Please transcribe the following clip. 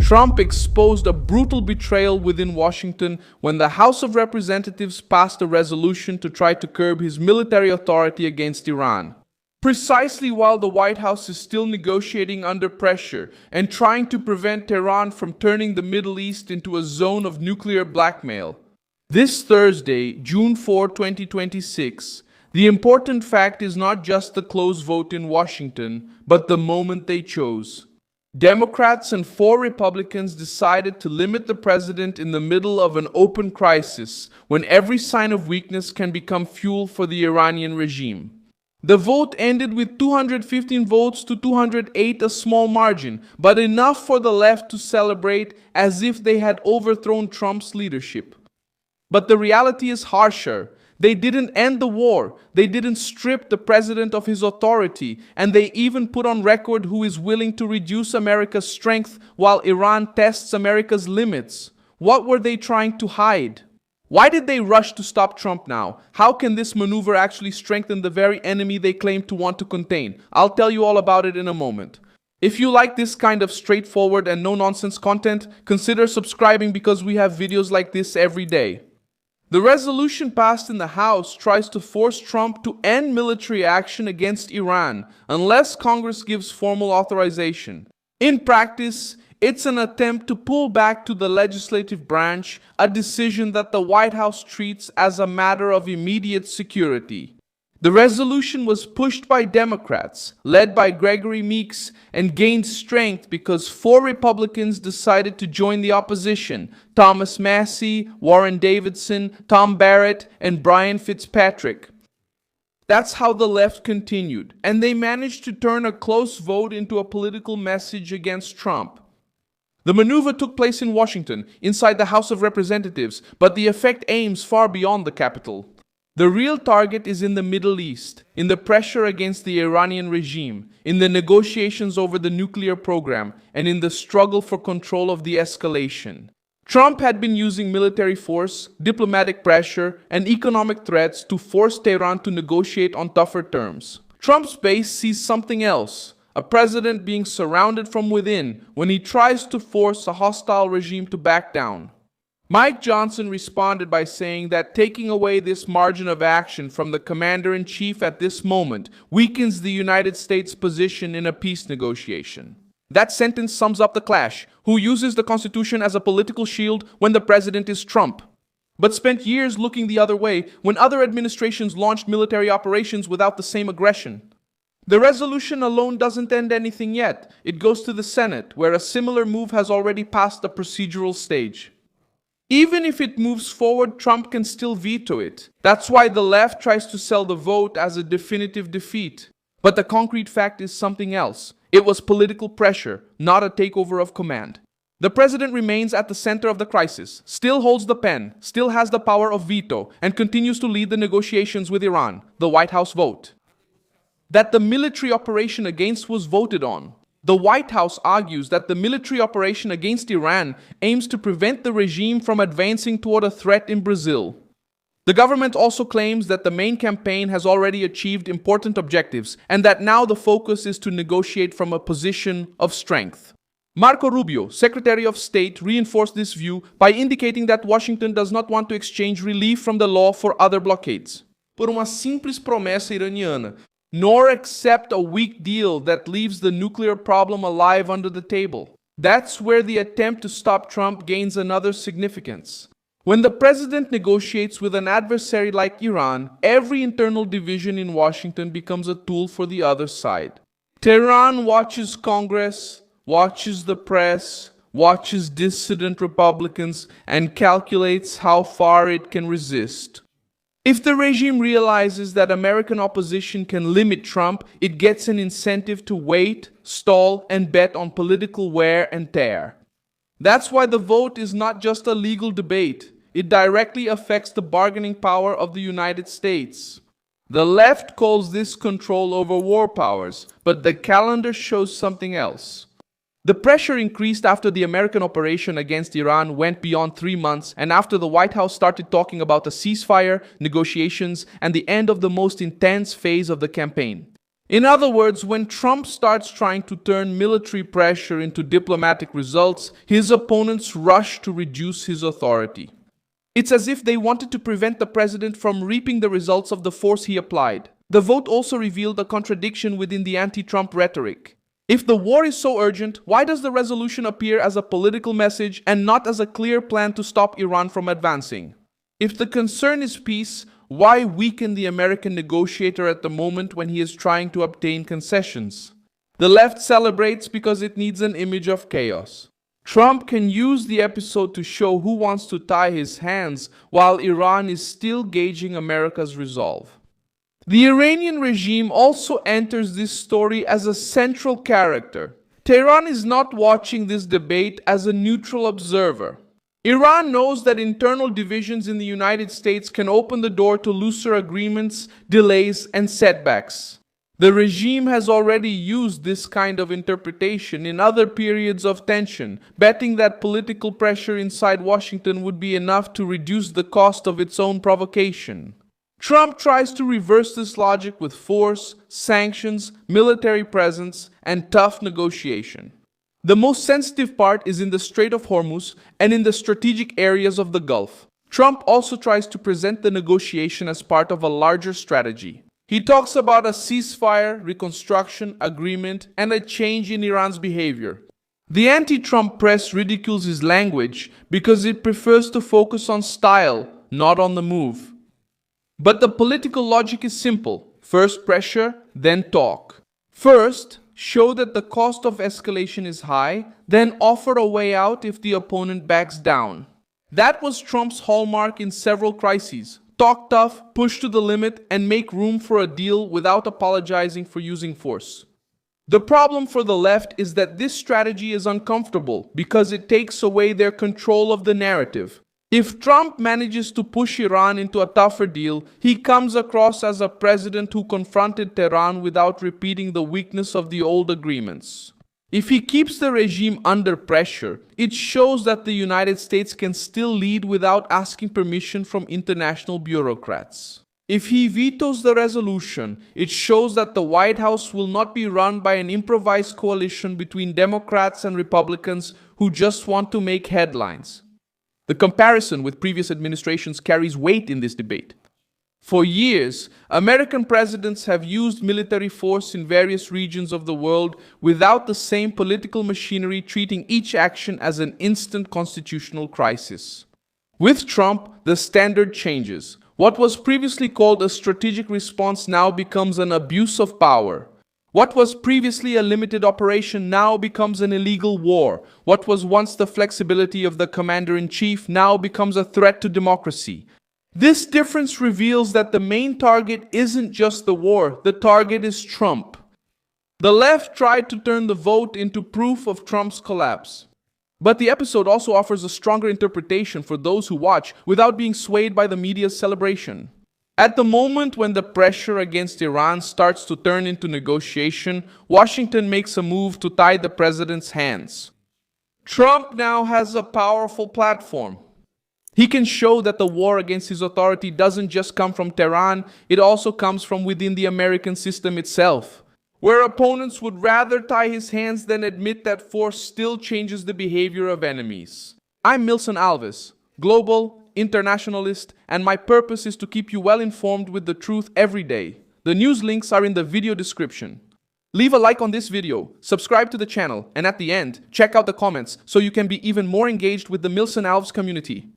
Trump exposed a brutal betrayal within Washington when the House of Representatives passed a resolution to try to curb his military authority against Iran. Precisely while the White House is still negotiating under pressure and trying to prevent Tehran from turning the Middle East into a zone of nuclear blackmail. This Thursday, June 4, 2026, the important fact is not just the close vote in Washington, but the moment they chose. Democrats and 4 Republicans decided to limit the president in the middle of an open crisis when every sign of weakness can become fuel for the Iranian regime. The vote ended with 215 votes to 208, a small margin, but enough for the left to celebrate as if they had overthrown Trump's leadership. But the reality is harsher. They didn't end the war, they didn't strip the president of his authority, and they even put on record who is willing to reduce America's strength while Iran tests America's limits. What were they trying to hide? Why did they rush to stop Trump now? How can this maneuver actually strengthen the very enemy they claim to want to contain? I'll tell you all about it in a moment. If you like this kind of straightforward and no-nonsense content, consider subscribing because we have videos like this every day. The resolution passed in the House tries to force Trump to end military action against Iran unless Congress gives formal authorization. In practice, it's an attempt to pull back to the legislative branch a decision that the White House treats as a matter of immediate security. The resolution was pushed by Democrats, led by Gregory Meeks, and gained strength because 4 Republicans decided to join the opposition: Thomas Massie, Warren Davidson, Tom Barrett, and Brian Fitzpatrick. That's how the left continued, and they managed to turn a close vote into a political message against Trump. The maneuver took place in Washington, inside the House of Representatives, but the effect aims far beyond the Capitol. The real target is in the Middle East, in the pressure against the Iranian regime, in the negotiations over the nuclear program, and in the struggle for control of the escalation. Trump had been using military force, diplomatic pressure, and economic threats to force Tehran to negotiate on tougher terms. Trump's base sees something else: a president being surrounded from within when he tries to force a hostile regime to back down. Mike Johnson responded by saying that taking away this margin of action from the commander-in-chief at this moment weakens the United States' position in a peace negotiation. That sentence sums up the clash: who uses the Constitution as a political shield when the president is Trump, but spent years looking the other way when other administrations launched military operations without the same aggression. The resolution alone doesn't end anything yet. It goes to the Senate, where a similar move has already passed the procedural stage. Even if it moves forward, Trump can still veto it. That's why the left tries to sell the vote as a definitive defeat. But the concrete fact is something else. It was political pressure, not a takeover of command. The president remains at the center of the crisis, still holds the pen, still has the power of veto, and continues to lead the negotiations with Iran, the White House vote that the military operation against was voted on. The White House argues that the military operation against Iran aims to prevent the regime from advancing toward a threat in Brazil. The government also claims that the main campaign has already achieved important objectives and that now the focus is to negotiate from a position of strength. Marco Rubio, Secretary of State, reinforced this view by indicating that Washington does not want to exchange relief from the law for other blockades, por uma simples promessa iraniana, nor accept a weak deal that leaves the nuclear problem alive under the table. That's where the attempt to stop Trump gains another significance. When the president negotiates with an adversary like Iran, every internal division in Washington becomes a tool for the other side. Tehran watches Congress, watches the press, watches dissident Republicans, and calculates how far it can resist. If the regime realizes that American opposition can limit Trump, it gets an incentive to wait, stall, and bet on political wear and tear. That's why the vote is not just a legal debate. It directly affects the bargaining power of the United States. The left calls this control over war powers, but the calendar shows something else. The pressure increased after the American operation against Iran went beyond 3 months and after the White House started talking about a ceasefire, negotiations, and the end of the most intense phase of the campaign. In other words, when Trump starts trying to turn military pressure into diplomatic results, his opponents rush to reduce his authority. It's as if they wanted to prevent the president from reaping the results of the force he applied. The vote also revealed a contradiction within the anti-Trump rhetoric. If the war is so urgent, why does the resolution appear as a political message and not as a clear plan to stop Iran from advancing? If the concern is peace, why weaken the American negotiator at the moment when he is trying to obtain concessions? The left celebrates because it needs an image of chaos. Trump can use the episode to show who wants to tie his hands, while Iran is still gauging America's resolve. The Iranian regime also enters this story as a central character. Tehran is not watching this debate as a neutral observer. Iran knows that internal divisions in the United States can open the door to looser agreements, delays, and setbacks. The regime has already used this kind of interpretation in other periods of tension, betting that political pressure inside Washington would be enough to reduce the cost of its own provocation. Trump tries to reverse this logic with force, sanctions, military presence, and tough negotiation. The most sensitive part is in the Strait of Hormuz and in the strategic areas of the Gulf. Trump also tries to present the negotiation as part of a larger strategy. He talks about a ceasefire, reconstruction, agreement, and a change in Iran's behavior. The anti-Trump press ridicules his language because it prefers to focus on style, not on the move. But the political logic is simple. First pressure, then talk. First, show that the cost of escalation is high, then offer a way out if the opponent backs down. That was Trump's hallmark in several crises. Talk tough, push to the limit, and make room for a deal without apologizing for using force. The problem for the left is that this strategy is uncomfortable because it takes away their control of the narrative. If Trump manages to push Iran into a tougher deal, he comes across as a president who confronted Tehran without repeating the weakness of the old agreements. If he keeps the regime under pressure, it shows that the United States can still lead without asking permission from international bureaucrats. If he vetoes the resolution, it shows that the White House will not be run by an improvised coalition between Democrats and Republicans who just want to make headlines. The comparison with previous administrations carries weight in this debate. For years, American presidents have used military force in various regions of the world without the same political machinery treating each action as an instant constitutional crisis. With Trump, the standard changes. What was previously called a strategic response now becomes an abuse of power. What was previously a limited operation now becomes an illegal war. What was once the flexibility of the commander-in-chief now becomes a threat to democracy. This difference reveals that the main target isn't just the war, the target is Trump. The left tried to turn the vote into proof of Trump's collapse. But the episode also offers a stronger interpretation for those who watch without being swayed by the media's celebration. At the moment when the pressure against Iran starts to turn into negotiation, Washington makes a move to tie the president's hands. Trump now has a powerful platform. He can show that the war against his authority doesn't just come from Tehran, it also comes from within the American system itself, where opponents would rather tie his hands than admit that force still changes the behavior of enemies. I'm Milson Alves, global, internationalist, and my purpose is to keep you well informed with the truth every day. The news links are in the video description. Leave a like on this video, subscribe to the channel, and at the end, check out the comments so you can be even more engaged with the Milson Alves community.